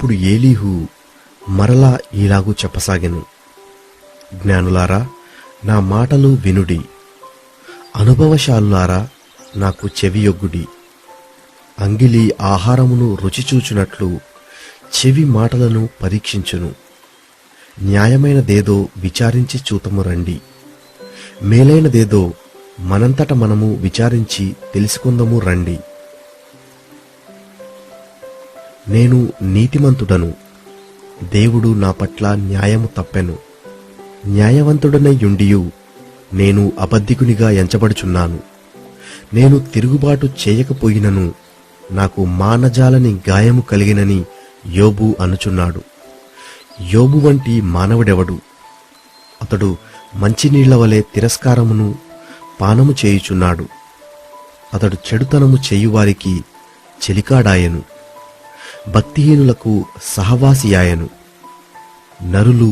అప్పుడు ఏలీహు మరలా ఇలాగూ చెప్పసాగెను, జ్ఞానులారా, నా మాటలు వినుడి, అనుభవశాలులారా, నాకు చెవియొగ్గుడి. అంగిలి ఆహారమును రుచిచూచునట్లు చెవి మాటలను పరీక్షించును. న్యాయమైనదేదో విచారించి చూతము రండి. మేలైనదేదో మనంతట మనము విచారించి తెలుసుకుందము రండి. నేను నీతిమంతుడను, దేవుడు నా పట్ల న్యాయము తప్పెను. న్యాయవంతుడనై యుండియు నేను అబద్ధికునిగా ఎంచబడుచున్నాను. నేను తిరుగుబాటు చేయకపోయినను నాకు మానజాలని గాయము కలిగినని యోబు అనుచున్నాడు. యోబు వంటి మానవుడెవడు? అతడు మంచినీళ్ల వలె తిరస్కారమును పానము చేయుచున్నాడు. అతడు చెడుతనము చేయువారికి చెలికాడాయను, భక్తిహీనులకు సహవాసియాయను. నరులు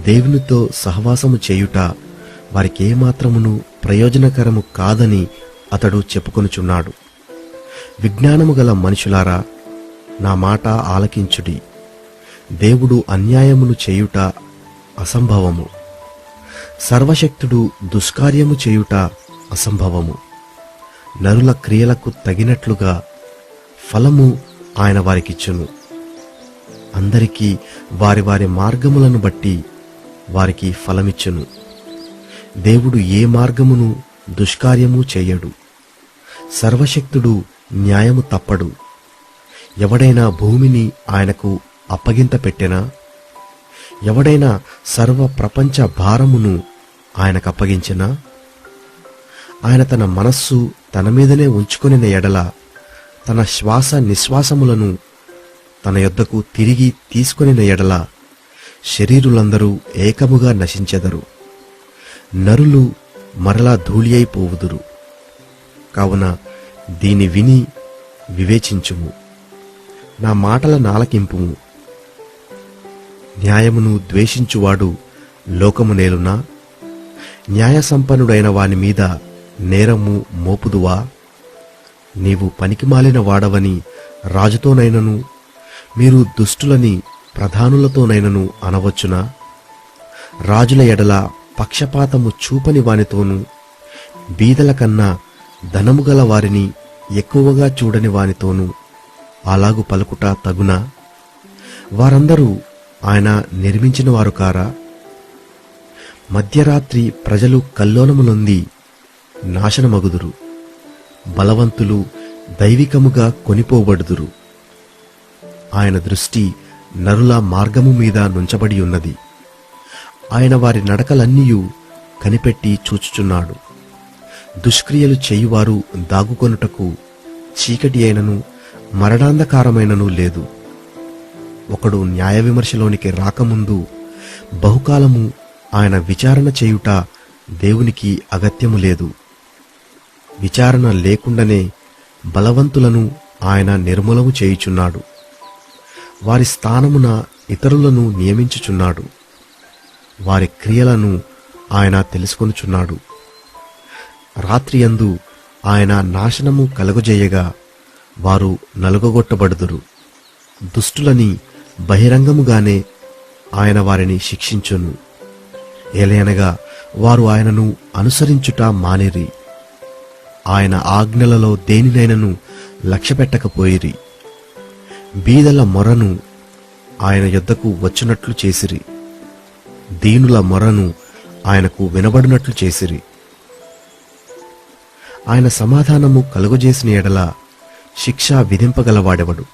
దేవునితో సహవాసము చేయుట వారికేమాత్రమును ప్రయోజనకరము కాదని అతడు చెప్పుకొనుచున్నాడు. విజ్ఞానము గల మనుషులారా, నా మాట ఆలకించుడి. దేవుడు అన్యాయమును చేయుట అసంభవము, సర్వశక్తుడు దుష్కార్యము చేయుట అసంభవము. నరుల క్రియలకు తగినట్లుగా ఫలము ఆయన వారికిచ్చును. అందరికీ వారి వారి మార్గములను బట్టి వారికి ఫలమిచ్చును. దేవుడు ఏ మార్గమును దుష్కార్యము చెయ్యడు. సర్వశక్తుడు న్యాయము తప్పడు. ఎవడైనా భూమిని ఆయనకు అప్పగింత పెట్టెనా? ఎవడైనా సర్వ ప్రపంచ భారమును ఆయనకప్పగించెనా? ఆయన తన మనస్సు తన మీదనే ఉంచుకొనిన ఎడల తన శ్వాస నిశ్వాసములను తన యొద్దకు తిరిగి తీసుకొనిన ఎడల శరీరులందరూ ఏకముగా నశించెదరు. నరులు మరలా ధూళి అయిపోవుదురు. కావున దీని విని వివేచించుము, నా మాటల నాలకింపుము. న్యాయమును ద్వేషించువాడు లోకము నేలునా? న్యాయసంపన్నుడైన వాని మీద నేరము మోపుదువా? నీవు పనికిమాలిన వాడవని రాజుతోనైనను, మీరు దుష్టులని ప్రధానులతోనైనను అనవచ్చునా? రాజుల ఎడల పక్షపాతము చూపని వానితోనూ, బీదల కన్నా ధనము గల వారిని ఎక్కువగా చూడని వానితోనూ అలాగు పలుకుట తగునా? వారందరూ ఆయన నిర్మించిన వారు కారా? మధ్యరాత్రి ప్రజలు కల్లోలమునొంది నాశనమగుదురు. బలవంతులు దైవికముగా కొనిపోబడుదురు. ఆయన దృష్టి నరుల మార్గము మీద నుంచబడి ఉన్నది. ఆయన వారి నడకలన్నీయూ కనిపెట్టి చూచుచున్నాడు. దుష్క్రియలు చేయువారు దాగుకొనుటకు చీకటి అయినను మరణాంధకారమైనను లేదు. ఒకడు న్యాయ విమర్శలోనికి రాకముందు బహుకాలము ఆయన విచారణ చేయుట దేవునికి అగత్యము లేదు. విచారణ లేకుండానే బలవంతులను ఆయన నిర్మూలము చేయుచున్నాడు. వారి స్థానమున ఇతరులను నియమించుచున్నాడు. వారి క్రియలను ఆయన తెలుసుకొనుచున్నాడు. రాత్రియందు ఆయన నాశనము కలుగజేయగా వారు నలుగగొట్టబడుదురు. దుష్టులని బహిరంగముగానే ఆయన వారిని శిక్షించును. ఏలయనగా వారు ఆయనను అనుసరించుట మానిరి. ఆయన ఆజ్ఞలలో దేనినైనను లక్ష్యపెట్టకపోయిరి. బీదల మొరను ఆయన యొద్దకు వచ్చునట్లు చేసిరి. దీనుల మొరను ఆయనకు వినబడినట్లు చేసిరి. ఆయన సమాధానము కలుగజేసిన ఎడల శిక్ష విధింపగలవాడెవడు?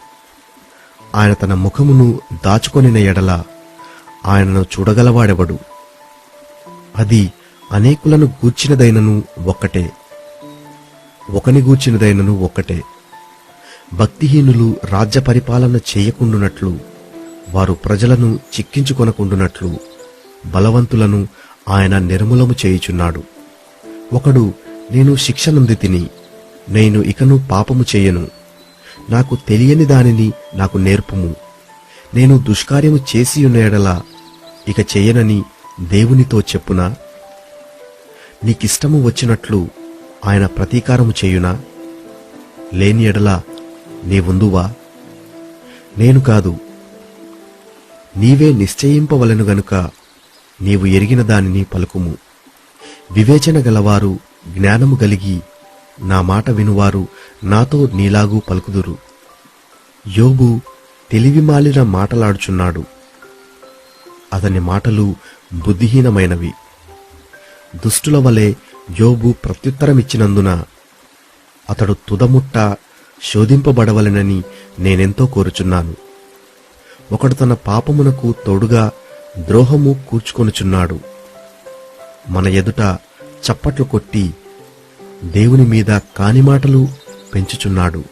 ఆయన తన ముఖమును దాచుకొనిన ఎడల ఆయనను చూడగలవాడెవడు? అది అనేకులను గూర్చినదైనను ఒక్కటే, ఒకని గూర్చినదైనను ఒక్కటే. భక్తిహీనులు రాజ్య పరిపాలన చేయకుండునట్లు, వారు ప్రజలను చిక్కించుకొనకుండునట్లు బలవంతులను ఆయన నిర్మూలము చేయుచున్నాడు. ఒకడు, నేను శిక్ష నొందితిని, నేను ఇకను పాపము చేయను, నాకు తెలియని దానిని నాకు నేర్పుము, నేను దుష్కార్యము చేసియున్న ఎడల ఇక చెయ్యనని దేవునితో చెప్పునా? నీకిష్టము వచ్చినట్లు ఆయన ప్రతీకారము చేయునా? లేని ఎడల నీవుందువా? నేను కాదు, నీవే నిశ్చయింపవలెను గనుక నీవు ఎరిగిన దానిని పలుకుము. వివేచన గలవారు, జ్ఞానము గలిగి నా మాట వినువారు నాతో నీలాగూ పలుకుదురు. యోబు తెలివిమాలిన మాటలాడుచున్నాడు. అతని మాటలు బుద్ధిహీనమైనవి. దుష్టుల వలె యోబు ప్రత్యుత్తరమిచ్చినందున అతడు తుదముట్ట శోధింపబడవలెనని నేనెంతో కోరుచున్నాను. ఒకడు తన పాపమునకు తోడుగా ద్రోహము కూర్చుకొనుచున్నాడు. మన ఎదుట చప్పట్లు కొట్టి దేవుని మీద కాని మాటలు పెంచుచున్నాడు.